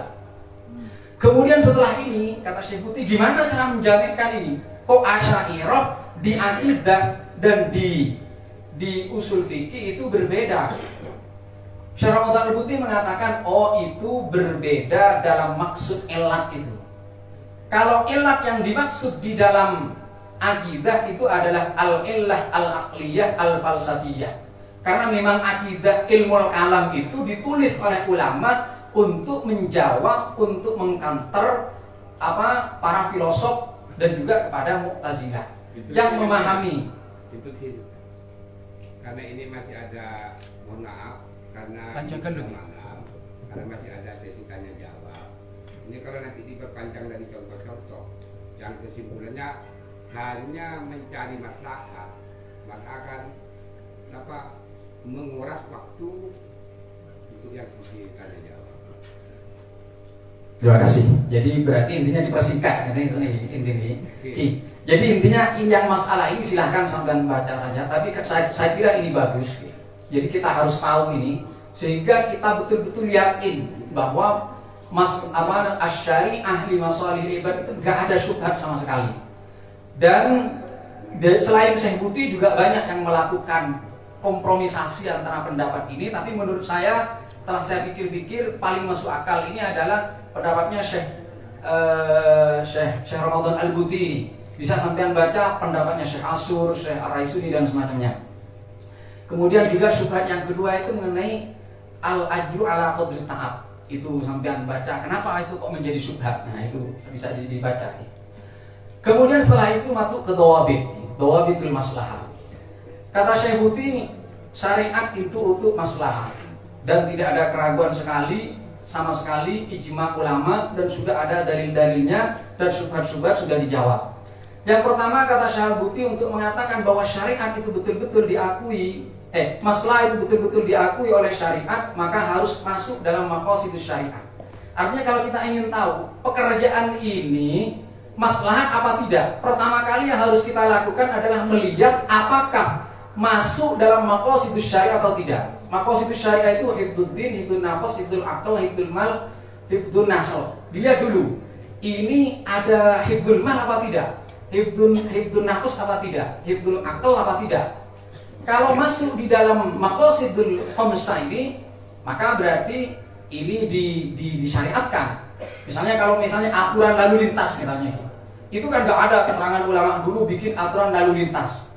Kemudian setelah ini kata Syekh Buti, gimana cara menjaminkan ini? Kok Asy'ariyah di akidah dan di usul fikih itu berbeda? Syekh Ramadan Al-Buti mengatakan, oh itu berbeda dalam maksud ilat itu. Kalau ilat yang dimaksud di dalam akidah itu adalah al-illah al-aqliyah al-falsafiyah. Karena memang akidah ilmu kalam itu ditulis oleh ulama untuk menjawab, untuk mengkanter para filosof dan juga kepada Mu'tazilah yang memahami. Itu sih. Karena ini masih ada, mohon maaf, karena masih ada sesi tanya jawab. Ini kalau nanti diperpanjang dari contoh-contoh, yang kesimpulannya hanya mencari maslahat, maka akan menguras waktu untuk yang sesi tanya jawab. Terima kasih. Jadi berarti intinya dipersingkat, intinya. Jadi intinya yang masalah ini silahkan sampai baca saja. Tapi saya kira ini bagus. Jadi kita harus tahu ini sehingga kita betul-betul yakin bahwa Asy'ari ahli masalihil ibad itu gak ada syubhat sama sekali. Dan selain Syekh Buti juga banyak yang melakukan kompromisasi antara pendapat ini. Tapi menurut saya, setelah saya pikir-pikir, paling masuk akal ini adalah pendapatnya Syekh Ramadan Al-Buti ini. Bisa sampean baca pendapatnya Syekh Asyur, Syekh Ar-Raisuni dan semacamnya. Kemudian juga syubhat yang kedua itu mengenai al-ajru ala qadri ta'ab. Itu sampean baca, kenapa itu kok menjadi syubhat? Nah itu bisa dibaca. Kemudian setelah itu masuk ke dawabitul maslahah. Kata Syekh Buti, syariat itu untuk maslahah dan tidak ada keraguan sama sekali ijma ulama dan sudah ada dalil-dalilnya dan syubhat-syubhat sudah dijawab. Yang pertama kata Syekh Buti untuk mengatakan bahwa syariat itu betul-betul diakui, maslahat itu betul-betul diakui oleh syariat, maka harus masuk dalam maqasidus syariat. Artinya kalau kita ingin tahu pekerjaan ini maslahat apa tidak, pertama kali yang harus kita lakukan adalah melihat apakah masuk dalam maqasidus syariat atau tidak. Maqasidus syariat itu hifdzud din, hifdzun nafas, hifdzul aql, hifdzul mal, hifdzun nasl. Dilihat dulu, ini ada hifdzul mal apa tidak? Hifdzun nafas apa tidak? Hifdzul aql apa tidak? Kalau masuk di dalam maqasidul khamsah ini, maka berarti ini disyariatkan. Misalnya kalau aturan lalu lintas misalnya, itu kan gak ada keterangan ulama dulu bikin aturan lalu lintas.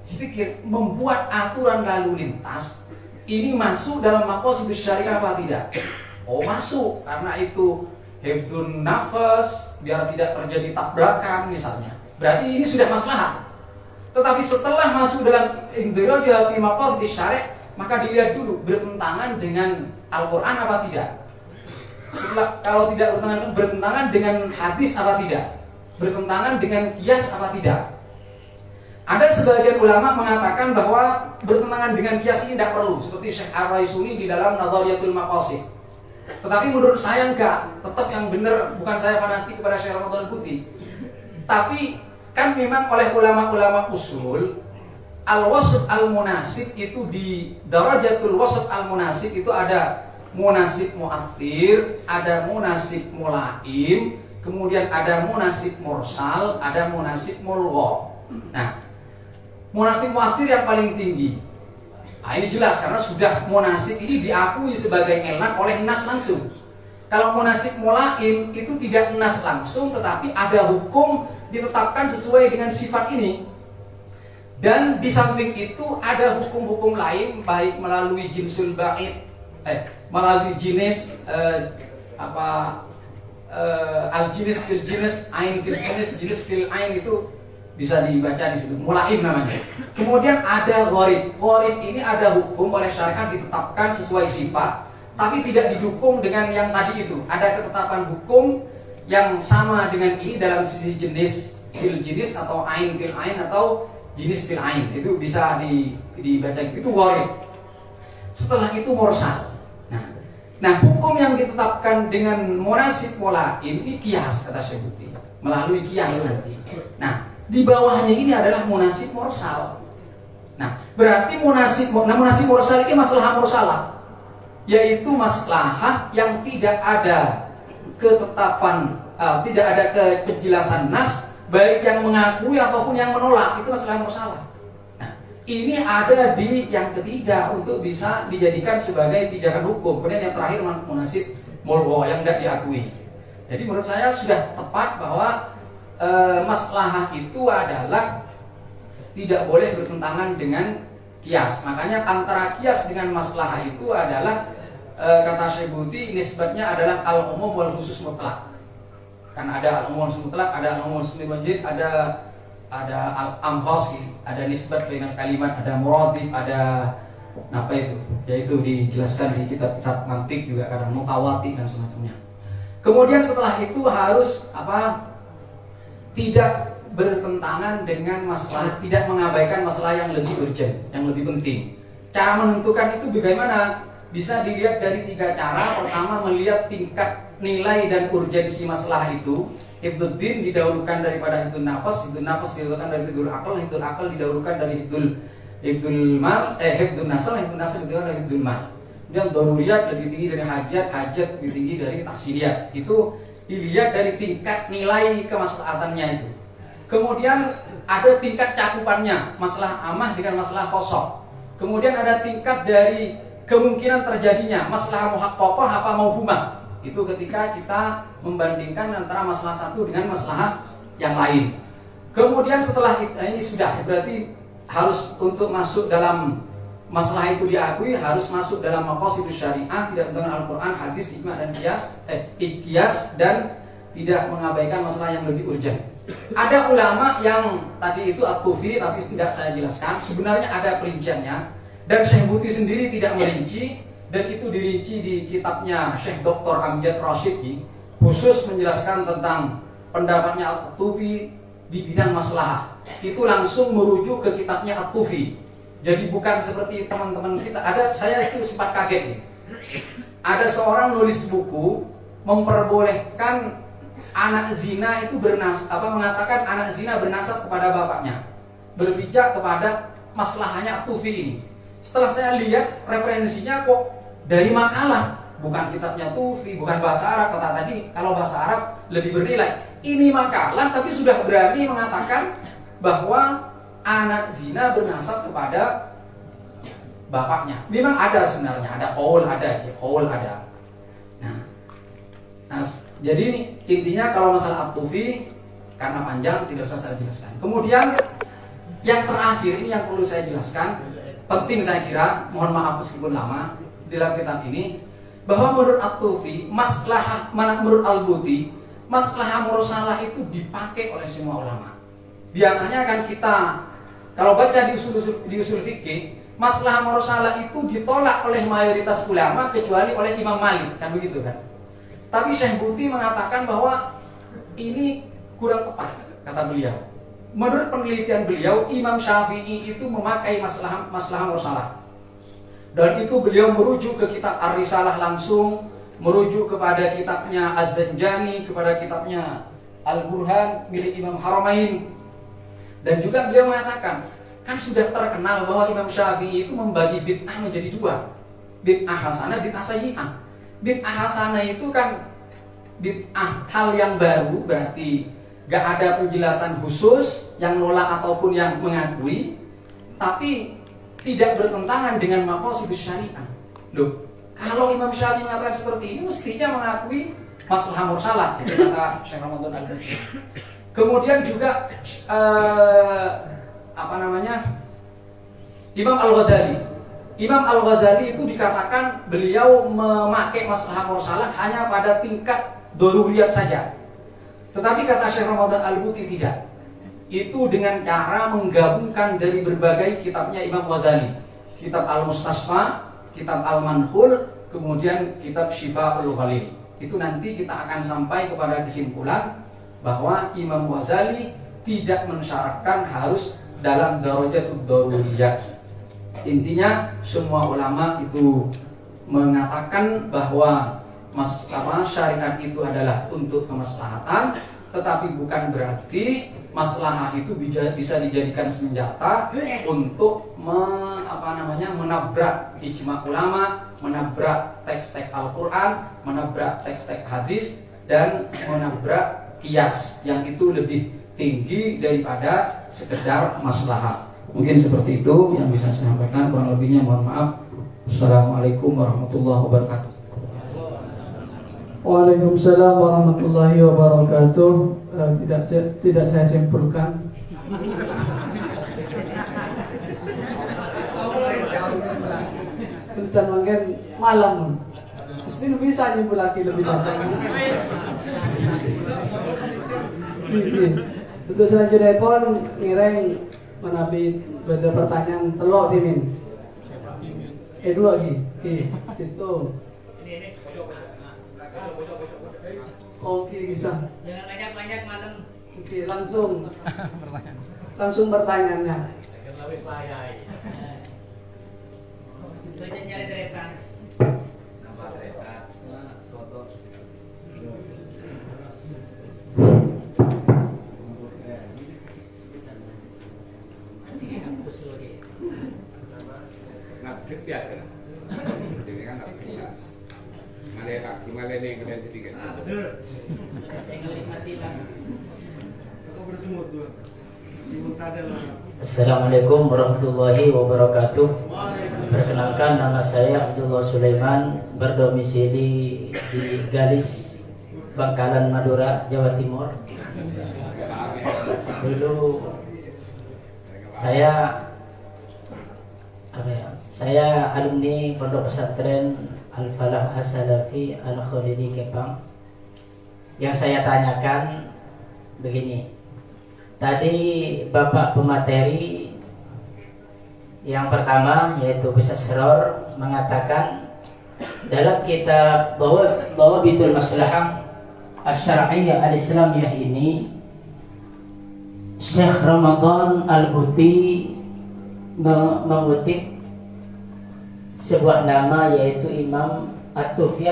Dipikir membuat aturan lalu lintas ini masuk dalam maqasidus syariah apa tidak? Oh masuk, karena itu hifdzun nafas biar tidak terjadi tabrakan misalnya. Berarti ini sudah maslahat. Tetapi setelah masuk dalam indirajah fi maqasidis syari', maka dilihat dulu bertentangan dengan Al-Qur'an apa tidak. Setelah kalau tidak bertentangan dengan hadis apa tidak, bertentangan dengan qiyas apa tidak. Ada sebagian ulama mengatakan bahwa bertentangan dengan qiyas ini tidak perlu, seperti Syekh Ar-Raisuni di dalam Nadhariyatul Maqasid. Tetapi menurut saya enggak, tetap yang benar, bukan saya fanatik kepada Syekh Ramadan Al-Buti. Tapi kan memang oleh ulama-ulama usul al-wasf al-munasib itu di darajatul wasf al-munasib itu ada munasib mu'athir, ada munasib mulaim, kemudian ada munasib mursal, ada munasib mulgha. Nah, munasib mu'athir yang paling tinggi. Nah, ini jelas karena sudah munasib ini diakui sebagai ilat oleh nas langsung. Kalau munasib mulaim itu tidak nas langsung, tetapi ada hukum ditetapkan sesuai dengan sifat ini. Dan di samping itu ada hukum-hukum lain, baik melalui jinsul ba'id, melalui jenis al-jinis fil jinis, ain fil jinis, jinis fil ain itu bisa dibaca di situ, mulaim namanya. Kemudian ada gharib. Gharib ini ada hukum oleh syariat ditetapkan sesuai sifat, tapi tidak didukung dengan yang tadi itu. Ada ketetapan hukum yang sama dengan ini dalam sisi jenis fil jenis atau ain fil ain atau jenis fil ain. Itu bisa dibaca, itu gharib. Setelah itu mursal. Nah, hukum yang ditetapkan dengan munasib mulaim ini kias, kata Syekh Buti, melalui kias nanti. Nah, di bawahnya ini adalah munasib mursal. Nah, berarti munasib mursal ini masalah mursalah, yaitu maslahat yang tidak ada ketetapan, tidak ada penjelasan nas, baik yang mengakui ataupun yang menolak, itu masalah mursalah. Nah, ini ada di yang ketiga untuk bisa dijadikan sebagai pijakan hukum. Kemudian yang terakhir munasib mulgha yang tidak diakui. Jadi menurut saya sudah tepat bahwa maslahah itu adalah tidak boleh bertentangan dengan kias. Makanya antara kias dengan maslahah itu adalah kata Syekh Buti nisbatnya adalah al-umum wal khusus mutlak. Kan ada al-umum khusus mutlak, ada al-umum khusus wajib, ada al-amhos, ada nisbat dengan kalimat, ada muradif, ada apa itu? Yaitu dijelaskan di kitab-kitab mantik juga, kadang mutawati dan semacamnya. Kemudian setelah itu harus tidak bertentangan dengan masalah, tidak mengabaikan masalah yang lebih urgent, yang lebih penting. Cara menentukan itu bagaimana? Bisa dilihat dari 3 cara. Pertama, melihat tingkat nilai dan urgensi masalah itu. Hifdzud din didahulukan daripada hifdzun nafas, hifdzun nafas didahulukan dari hifdzul akal didahulukan dari hifdzul mal, hifdzun nasal didahulukan dari hifdzul mal. Kemudian daruriyat lebih tinggi dari hajat lebih tinggi dari taksiriyat. Itu dilihat dari tingkat nilai kemaslahatannya itu. Kemudian ada tingkat cakupannya, masalah amah dengan masalah khosok. Kemudian ada tingkat dari kemungkinan terjadinya, masalah muhaqqaqah apa mauhumah. Itu ketika kita membandingkan antara masalah satu dengan masalah yang lain. Kemudian setelah ini sudah berarti harus untuk masuk dalam masalah itu diakui, harus masuk dalam maqasidus syariah, tidak dengan Al-Quran, hadis, ijma dan qiyas, dan tidak mengabaikan masalah yang lebih urgent. Ada ulama yang tadi itu at-Tufi, tapi tidak saya jelaskan. Sebenarnya ada perinciannya, dan Syekh Buti sendiri tidak merinci, dan itu dirinci di kitabnya Syekh Dr. Amjad Rasyidi, khusus menjelaskan tentang pendapatnya at-Tufi di bidang masalah. Itu langsung merujuk ke kitabnya at-Tufi. Jadi bukan seperti teman-teman kita. Saya itu sempat kaget nih. Ada seorang nulis buku memperbolehkan anak zina itu mengatakan anak zina bernasab kepada bapaknya, berpijak kepada maslahahnya at-Tufi ini. Setelah saya lihat referensinya kok dari makalah, bukan kitabnya Tufi, bukan bahasa Arab. Kata tadi kalau bahasa Arab lebih bernilai. Ini makalah tapi sudah berani mengatakan bahwa anak zina bernasab kepada bapaknya. Memang ada sebenarnya, ada qaul ada. Nah, jadi intinya kalau masalah at-Tufi karena panjang tidak usah saya jelaskan. Kemudian yang terakhir ini yang perlu saya jelaskan, penting saya kira, mohon maaf meskipun lama di dalam kitab ini, bahwa menurut at-Tufi, menurut Al-Buti, maslahah mursalah itu dipakai oleh semua ulama. Biasanya kan kita kalau baca di usul fikih, maslahah mursalah itu ditolak oleh mayoritas ulama kecuali oleh Imam Malik, kan begitu kan? Tapi Syekh Buti mengatakan bahwa ini kurang tepat, kata beliau. Menurut penelitian beliau, Imam Syafi'i itu memakai maslahah mursalah. Dan itu beliau merujuk ke kitab Ar-Risalah langsung, merujuk kepada kitabnya Az-Zanjani, kepada kitabnya Al-Burhan milik Imam Haramain. Dan juga beliau mengatakan, kan sudah terkenal bahwa Imam Syafi'i itu membagi bid'ah menjadi 2. Bid'ah hasanah, bid'ah sayyi'ah. Bid'ah hasanah itu kan bid'ah hal yang baru, berarti gak ada penjelasan khusus yang nolak ataupun yang mengakui, tapi tidak bertentangan dengan maqasidus syariah. Loh, kalau Imam Syafi'i mengatakan seperti ini, mestinya mengakui maslahah mursalah, itu kata Syekh Ramadan Al-Buti. Kemudian juga Imam Al-Ghazali. Imam Al-Ghazali itu dikatakan beliau memakai maslahah mursalah hanya pada tingkat daruriyat saja. Tetapi kata Syekh Ramadan Al-Buti tidak. itu dengan cara menggabungkan dari berbagai kitabnya Imam Ghazali, kitab Al-Mustasfa, kitab Al-Manhul, kemudian kitab Syifa'ul Ghalil. Itu nanti kita akan sampai kepada kesimpulan bahwa Imam Ghazali tidak mensyaratkan harus dalam darajatud daruriyah. Intinya semua ulama itu mengatakan bahwa syariat itu adalah untuk kemaslahatan, tetapi bukan berarti maslahah itu bisa dijadikan senjata untuk menabrak ijma ulama, menabrak teks-teks Al-Quran, menabrak teks-teks hadis, dan menabrak qiyas yang itu lebih tinggi daripada sekedar maslahah. Mungkin seperti itu yang bisa saya sampaikan, kurang lebihnya mohon maaf. Assalamualaikum warahmatullahi wabarakatuh. Waalaikumsalam warahmatullahi wabarakatuh. Tidak saya simpulkan. Tentang mungkin malam. Mesti bisa nyimpul lagi lebih datang. Untuk selanjutnya pun ngiring menabi pada pertanyaan telok timin. Dua lagi, situ. Oke, bisa. Jangan banyak-banyak malam. Oke, langsung pertanyaannya. Itu aja nyari deretan. Nama Resta. Foto. Naktif biasa. Jadi kan naktif. Malah nih kemudian sedikit. Betul. Tinggal mati lah. Assalamualaikum warahmatullahi wabarakatuh. Perkenalkan, nama saya Abdullah Sulaiman, berdomisili di Galis, Bangkalan, Madura, Jawa Timur. Dulu saya alumni Pondok Pesantren Al-Falah As-Salafi Al-Khalidi Kepang. Yang saya tanyakan begini. Tadi Bapak pemateri yang pertama yaitu Gus Asror mengatakan dalam kitab bahwa Bitul Maslahah Asy-Syar'iyyah Al-Islamiyah ini Syekh Ramadan Al-Buti mengutip sebuah nama yaitu Imam At-Tufi,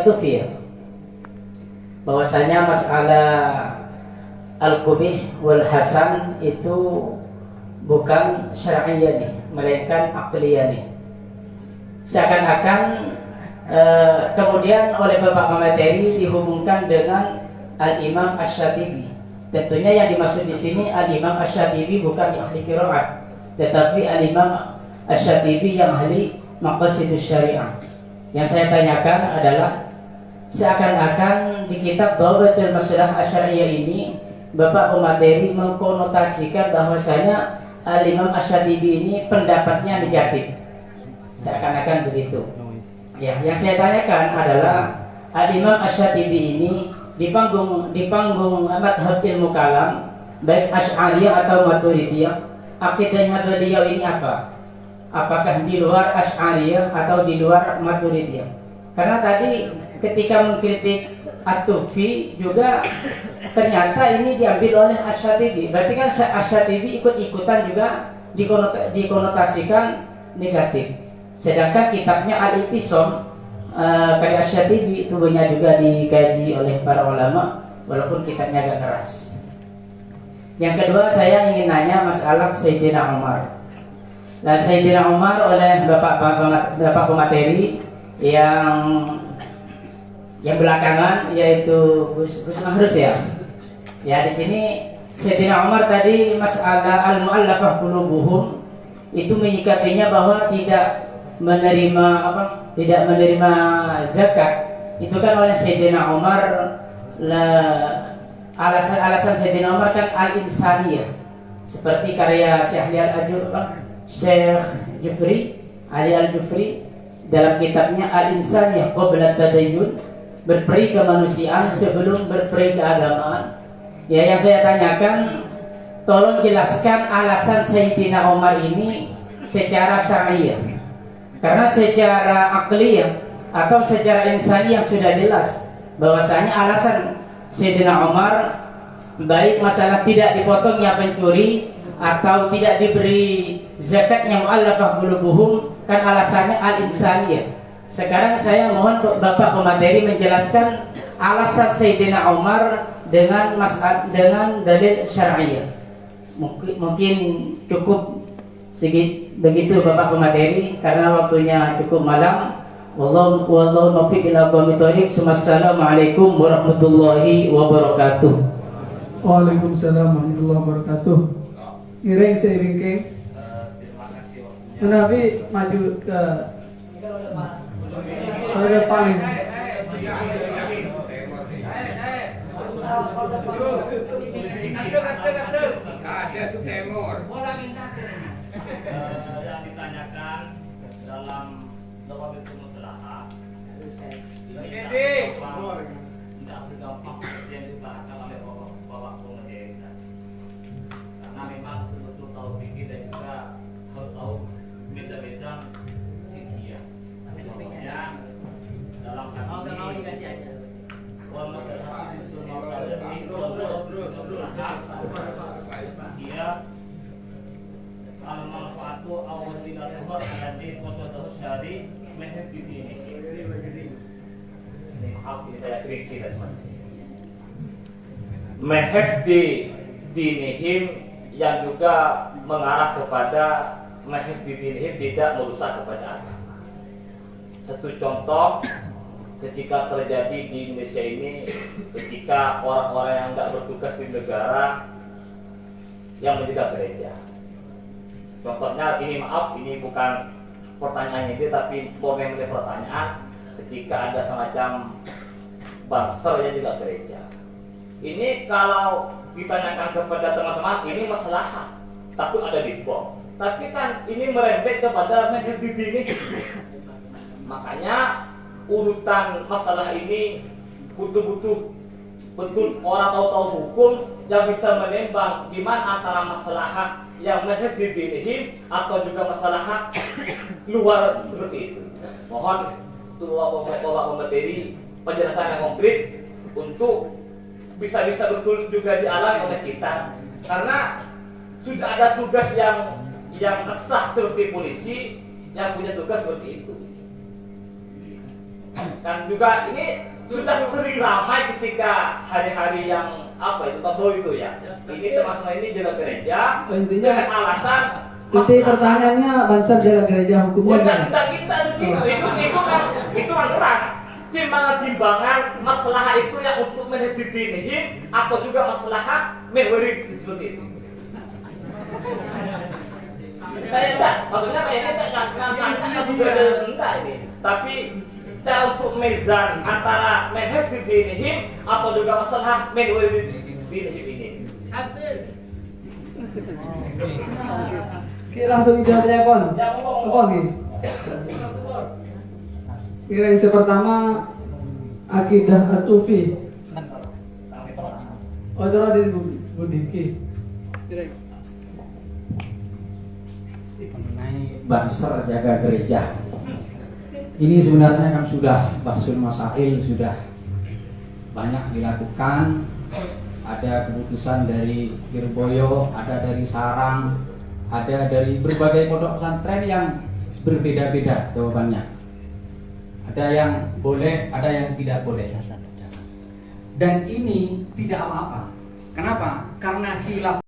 bahwasanya masalah Al-Qubih wal Hasan itu bukan syar'iyyah nih, melainkan aqliyah nih. Seakan-akan kemudian oleh Bapak pemateri dihubungkan dengan Al-Imam Asy-Syatibi. Tentunya yang dimaksud di sini Al-Imam Asy-Syatibi bukan ahli qiraat, tetapi Al-Imam Asy-Syatibi yang ahli maqasidus syariah. Yang saya tanyakan adalah seakan-akan di kitab Dhawabatul Maslahah Asy-Syar'iyyah ini Bapak pemateri mengkonotasikan bahwasanya Al-Imam Asy-Syatibi ini pendapatnya negatif. Seakan-akan begitu. Ya, yang saya tanyakan adalah Al-Imam Asy-Syatibi ini di panggung madhab ilmu kalam baik Asy'ariyah atau Maturidiyah, akidahnya beliau ini apa? Apakah di luar Asy'ariyah atau di luar Maturidiyah? Karena tadi ketika mengkritik At-Tufi juga ternyata ini diambil oleh Asy-Syatibi. Berarti kan Asy-Syatibi ikut-ikutan juga dikonotasikan negatif. Sedangkan kitabnya Al-I'tisam karya Asy-Syatibi itu banyak juga dikaji oleh para ulama walaupun kitabnya agak keras. Yang kedua, saya ingin nanya masalah Sayyidina Umar. Nah, Sayyidina Umar oleh Bapak pemateri yang belakangan yaitu Gus Mahrus ya. Ya, di sini Sayyidina Umar tadi masalah al-mu'allafah qulubuhum itu menyikapinya bahwa tidak menerima zakat. Itu kan oleh Sayyidina Umar alasan Sayyidina Umar kan al-insaniyah. Seperti karya Syekh Jufri Ali Al-Jufri dalam kitabnya Al-Insaniyah Qabla Tadayyun, berperi kemanusiaan sebelum berperi keagamaan. Ya, yang saya tanyakan tolong jelaskan alasan Sayyidina Umar ini secara syariah. Karena secara akliyah atau secara insani yang sudah jelas bahwasanya alasan Sayyidina Umar baik masalah tidak dipotongnya pencuri atau tidak diberi zakatnya mu'allafah qulubuhum kan alasannya al-insaniyah. Sekarang saya mohon Bapak pemateri menjelaskan alasan Sayyidina Umar dengan dalil syariah. Mungkin cukup begitu Bapak pemateri karena waktunya cukup malam. Wallahu muwaffiq ila aqwamit thoriq. Assalamualaikum warahmatullahi wabarakatuh. Waalaikumsalam warahmatullahi wabarakatuh. Iring seiring ke. Nabi maju ke depan ini. Ada tuh temor. Yang ditanyakan dalam Dawabitul Mustalahah tidak segampang seperti yang dibahaskan oleh Bapak Pemateri tadi. Karena memang betul-betul tahu fikih dan juga harus tahu beda-beda fikih. Sebenarnya dalam hal ini dikasih aja. dia al-manfaatu awazinatuhu alladhi qadadahu syari meheb di sini. Maaf ini saya krik dan meheb di dinihim yang juga mengarah kepada meheb di dinihim tidak merusak kepada agama. Satu contoh ketika terjadi di Indonesia ini, ketika orang-orang yang tidak bertugas di negara yang menjaga gereja. Contohnya ini, maaf, ini bukan pertanyaan ini, tapi boleh pertanyaan ketika ada semacam banser yang juga gereja. Ini kalau ditanyakan kepada teman-teman, ini masalah takut ada di bom. Tapi kan ini merembet kepada menjadi ini. Makanya urutan masalah ini butuh betul orang tahu hukum yang bisa menembang di mana antara masalah yang menjadi dinihim atau juga masalah luar seperti itu. Mohon Bapak Pemateri penjelasan yang konkret untuk bisa betul juga dialami oleh kita, karena sudah ada tugas yang sah seperti polisi yang punya tugas seperti itu. Dan juga ini sudah sering ramai ketika hari-hari yang tahu itu ya. Ini teman-teman ini jaga gereja Intinya dengan alasan isi pertanyaannya banser jaga gereja hukumnya. kita segitu itu kan keras. Timbangan masalah itu yang untuk menjadikan atau juga masalah menwiri seperti itu. Saya enggak ini, tapi cara untuk mezan antara menhafid dinihim atau juga masalah menwiri dinihim ini. Oke, langsung dijawab aja kon. Apa lagi? Kira yang pertama akidah at-tufi. Oh, itu ada di Budiki. Mengenai banser jaga gereja, ini sebenarnya kan sudah bahsul masail sudah banyak dilakukan. Ada keputusan dari Lirboyo, ada dari Sarang, ada dari berbagai pondok pesantren yang berbeda-beda jawabannya. Ada yang boleh, ada yang tidak boleh. Dan ini tidak apa-apa. Kenapa? Karena khilaf